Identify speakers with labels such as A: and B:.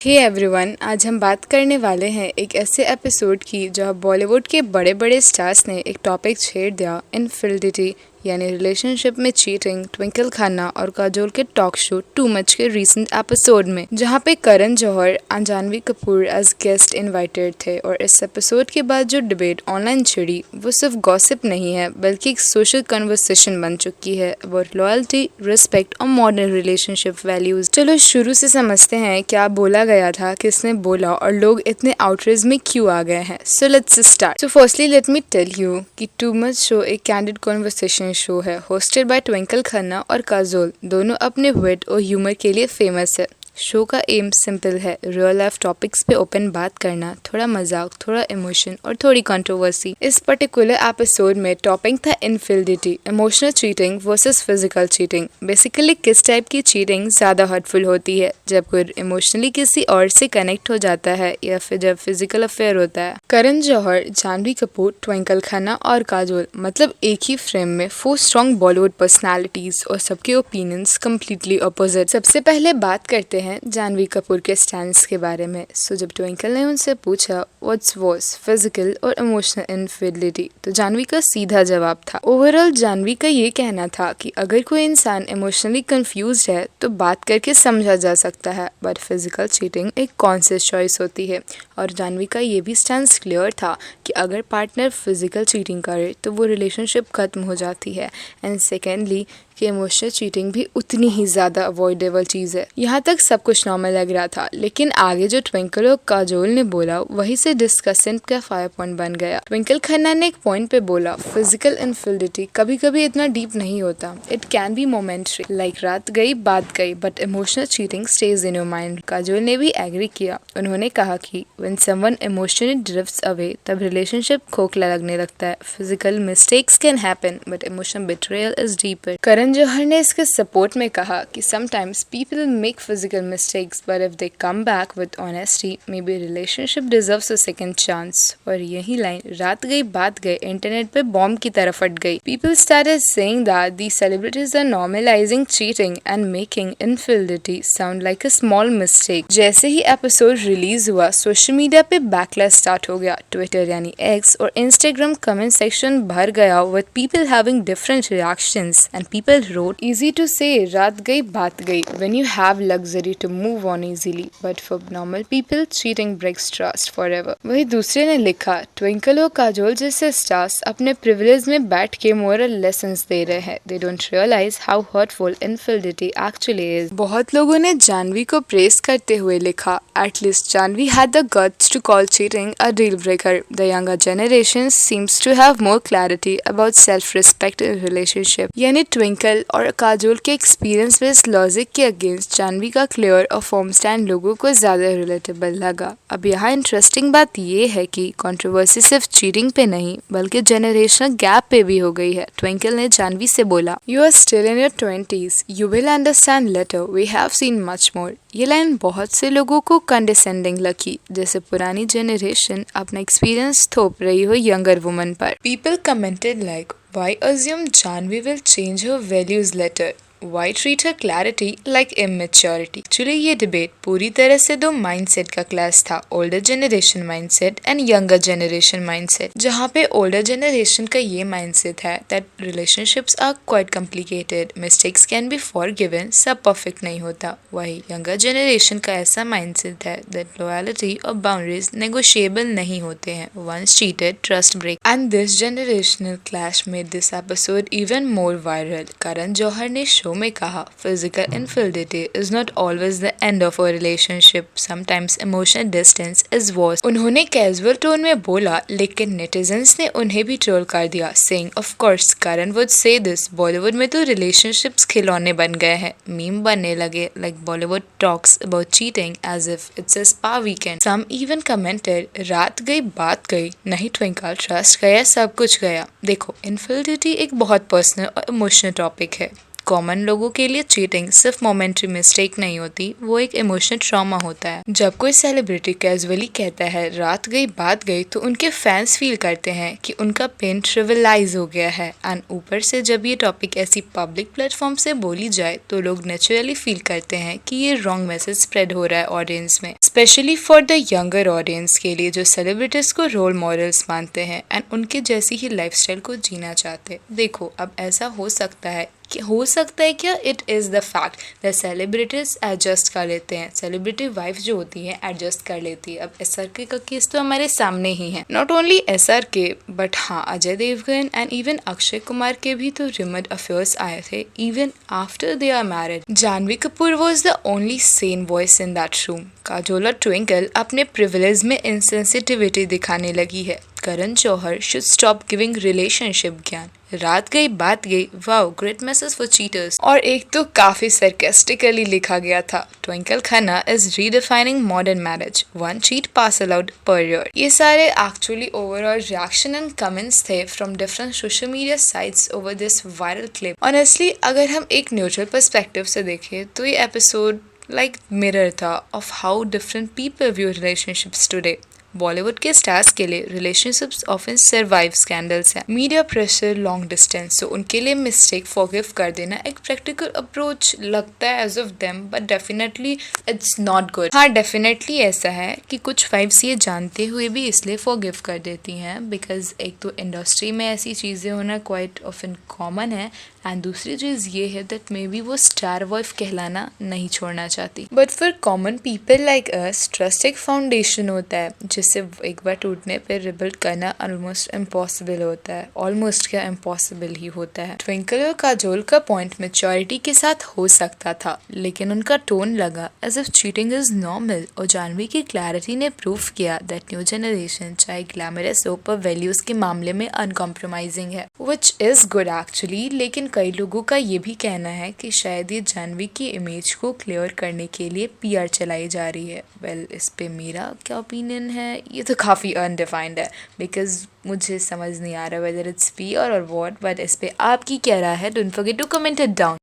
A: Hey everyone, आज हम बात करने वाले हैं एक ऐसे एपिसोड की जहां बॉलीवुड के बड़े बड़े स्टार्स ने एक टॉपिक छेड़ दिया, इनफिdelity यानी रिलेशनशिप में चीटिंग। ट्विंकल खन्ना और काजोल के टॉक शो टू मच के रीसेंट एपिसोड में, जहां पे Karan Johar and Janhvi Kapoor as guest invited थे। और इस एपिसोड के बाद जो डिबेट ऑनलाइन छिड़ी वो सिर्फ गॉसिप नहीं है बल्कि एक सोशल कन्वर्सेशन बन चुकी है अबाउट लॉयल्टी, रिस्पेक्ट और मॉडर्न रिलेशनशिप वैल्यूज। चलो शुरू से समझते हैं क्या बोला गया था, किसने बोला और लोग इतने आउटरेज में क्यों आ गए हैं। So let's start. So firstly let me tell you कि टू मच शो एक कैंडिड कॉन्वर्सेशन शो है होस्टेड बाय ट्विंकल खन्ना और काजोल। दोनों अपने विट और ह्यूमर के लिए फेमस है। शो का एम सिंपल है, रियल लाइफ टॉपिक्स पे ओपन बात करना, थोड़ा मजाक, थोड़ा इमोशन और थोड़ी कंट्रोवर्सी। इस पर्टिकुलर एपिसोड में टॉपिक था infidelity, emotional cheating versus physical cheating. Basically किस टाइप की चीटिंग ज्यादा हर्टफुल होती है, जब कोई इमोशनली किसी और से कनेक्ट हो जाता है या फिर जब फिजिकल अफेयर होता है। करण जौहर, जानवी कपूर, ट्विंकल खन्ना और काजोल, मतलब एक ही फ्रेम में 4 स्ट्रॉन्ग बॉलीवुड पर्सनालिटीज और सबके ओपिनियंस कम्प्लीटली अपोजिट। सबसे पहले बात करते हैं जानवी कपूर के स्टैंड्स के बारे में। सो जब ट्विंकल ने उनसे पूछा व्हाट्स वर्स, फिजिकल और इमोशनल इनफिdelity, तो जानवी का सीधा जवाब था। ओवरऑल जानवी का ये कहना था कि अगर कोई इंसान इमोशनली कंफ्यूज्ड है तो बात करके समझा जा सकता है, बट फिजिकल चीटिंग एक कॉन्शियस चॉइस होती है। और जानवी का ये भी स्टैंड क्लियर था कि अगर पार्टनर फिजिकल चीटिंग करे तो वो रिलेशनशिप खत्म हो जाती है। एंड सेकेंडली कि इमोशनल चीटिंग भी उतनी ही ज्यादा अवॉइडेबल चीज है। यहाँ तक सब कुछ नॉर्मल लग रहा था, लेकिन आगे जो ट्विंकल और काजोल ने बोला वही से डिस्कशन का फायर पॉइंट बन गया। ट्विंकल खन्ना ने एक पॉइंट पे बोला फिजिकल इनफिdelity कभी कभी इतना डीप नहीं होता, it can be momentary, like रात गई बात गई, but emotional cheating stays in your mind. Kajol ने भी एग्री किया। उन्होंने कहा कि when someone emotionally drifts away तब रिलेशनशिप खोखला लगने लगता है। Physical mistakes can happen but emotional betrayal is deeper. Karan Johar ने इसके सपोर्ट में कहा कि sometimes people make physical mistakes but if they come back with honesty maybe relationship deserves a second chance। और यही लाइन रात गई बात गई इंटरनेट पे बॉम्ब की तरह फट गई। People started saying that these celebrities are normalizing cheating and making infidelity sound like a small mistake। जैसे ही एपिसोड रिलीज हुआ सोशल मीडिया पे बैकलैश स्टार्ट हो गया। ट्विटर यानी एक्स और इंस्टाग्राम कमेंट सेक्शन भर गया with people having different reactions and people wrote easy to say रात गई बात गई when you have luxury to move on easily but for normal people cheating breaks trust forever। वही दूसरे ने लिखा ट्विंकल और काजोल जैसे स्टार्स अपने प्रिविलेज में बैठ के मोरल लेसन्स दे रहे हैं, they don't realize how hurtful infidelity actually is। बहुत लोगों ने जानवी को प्रेस करते हुए लिखा at least Janhvi had the guts to call cheating a deal breaker। The younger generation seems to have more clarity about self-respect in relationship। यानी twinkle और काजोल के एक्सपीरियंस बेस्ड लॉजिक के अगेंस्ट जानवी का क्लियर और फॉर्म स्टैंड लोगों को ज्यादा relatable लगा। अब यहाँ इंटरेस्टिंग बात ये है कि कंट्रोवर्सी सिर्फ चीटिंग पे नहीं बल्कि जनरेशनल गैप पे भी हो गई है। ट्विंकल ने जानवी से बोला you are still in your 20s, you will understand later, we have seen much more. ये लाइन बहुत से लोगों को कंडेसेंडिंग लगी, जैसे पुरानी जनरेशन अपना एक्सपीरियंस थोप रही हो यंगर वुमन पर। People commented like why assume Janvi will change her values later? Why treat her clarity like immaturity? Actually ये डिबेट पूरी तरह से दो माइंडसेट का क्लास था, older generation mindset and younger generation mindset. जहाँ पे ओल्डर जनरेशन का ये माइंडसेट है that relationships are quite complicated, mistakes can be forgiven, सब परफेक्ट नहीं होता। वही यंगर जनरेशन का ऐसा माइंडसेट है दैट लॉयल्टी और बाउंड्रीज नेगोशिएबल नहीं होते हैं, once cheated trust break. And this generational clash made this episode even more viral. करण जौहर ने शो में कहा physical infidelity is not always the end of a relationship, sometimes emotional distance is worse। उन्होंने casual tone में बोला, लेकिन netizens ने उन्हें भी ट्रोल कर दिया saying of course Karan would say this, Bollywood में तो रिलेशनशिप्स खिलौने बन गए हैं, मीम बनने लगे like Bollywood talks about cheating as if it's a spa weekend। Some even commented रात गई बात गई, नहीं ट्विंकल ट्रस्ट गया सब कुछ गया। देखो इनफिdelity एक बहुत पर्सनल और इमोशनल टॉपिक है, कॉमन लोगों के लिए चीटिंग सिर्फ मोमेंट्री मिस्टेक नहीं होती, वो एक इमोशनल ट्रॉमा होता है। जब कोई सेलिब्रिटी कैजुअली कहता है रात गई बात गई, तो उनके फैंस फील करते हैं कि उनका पेन ट्रिविलाइज हो गया है। एंड ऊपर से जब ये टॉपिक ऐसी पब्लिक प्लेटफॉर्म से बोली जाए तो लोग नेचुरली फील करते हैं कि ये रॉन्ग मैसेज स्प्रेड हो रहा है ऑडियंस में, specially for the younger audience के लिए जो सेलिब्रिटीज को रोल मॉडल्स मानते हैं एंड उनके जैसी ही लाइफस्टाइल को जीना चाहते हैं। देखो, अब ऐसा हो सकता है क्या it is the fact the celebrities adjust कर लेते हैं, सेलिब्रिटी वाइफ जो होती है एडजस्ट कर लेती है। अब SRK का केस तो हमारे सामने ही है। नॉट ओनली SRK बट हाँ, अजय देवगन एंड इवन अक्षय कुमार के भी तो रिमोट अफेयर्स आए थे even after they are married. Janhvi Kapoor was the only sane voice in that room. Kajol और ट्विंकल अपने प्रिविलेज में इंसेंसिटिविटी दिखाने लगी है। Karan Johar should stop giving relationship ज्ञान। रात गई बात गई, wow great message for cheaters. और एक तो काफी सरकास्टिकली लिखा गया था, Twinkle Khanna is redefining modern marriage, 1 cheat parcel out per year. ये सारे actually overall reaction and comments थे from different social media sites over this viral clip. Honestly अगर हम एक न्यूट्रल पर्सपेक्टिव से देखें तो ये एपिसोड like mirror था of how different people view relationships today. Bollywood के स्टार्स के लिए रिलेशनशिप्स ऑफन सर्वाइव स्कैंडल्स हैं, मीडिया प्रेशर, लॉन्ग डिस्टेंस, तो उनके लिए मिस्टेक फॉरगिव कर देना एक प्रैक्टिकल अप्रोच लगता है age of them, but definitely it's not good. हाँ, डेफिनेटली ऐसा है कि कुछ वाइफ्स ये जानते हुए भी इसलिए फॉरगिव कर देती हैं बिकॉज एक तो इंडस्ट्री में ऐसी चीज़ें होना क्वाइट ऑफन कॉमन है एंड दूसरी चीज़ ये है दैट मे बी वो स्टार वाइफ कहलाना नहीं छोड़ना चाहती। But for common people like us trust एक फाउंडेशन होता है जिससे एक बार टूटने पर रिबिल्ड करना ऑलमोस्ट इम्पॉसिबल होता है। ऑलमोस्ट क्या इम्पॉसिबल ही होता है। ट्विंकल और काजोल का पॉइंट मैच्योरिटी के साथ हो सकता था, लेकिन उनका टोन लगा as if cheating is normal. और जानवी की क्लैरिटी ने प्रूव किया दैट न्यू जनरेशन चाहे ग्लैमरस हो पर वैल्यूज के मामले में अनकॉम्प्रोमाइजिंग है, विच इज गुड एक्चुअली। लेकिन कई लोगों का ये भी कहना है कि शायद ये जानवी की इमेज को क्लियर करने के लिए PR चलाई जा रही है। वेल, इस पे मेरा क्या ओपिनियन है ये तो काफ़ी अनडिफाइंड है बिकॉज मुझे समझ नहीं आ रहा वेदर इट्स PR और व्हाट, बट इस पे आपकी क्या राय है? Don't forget to comment it down.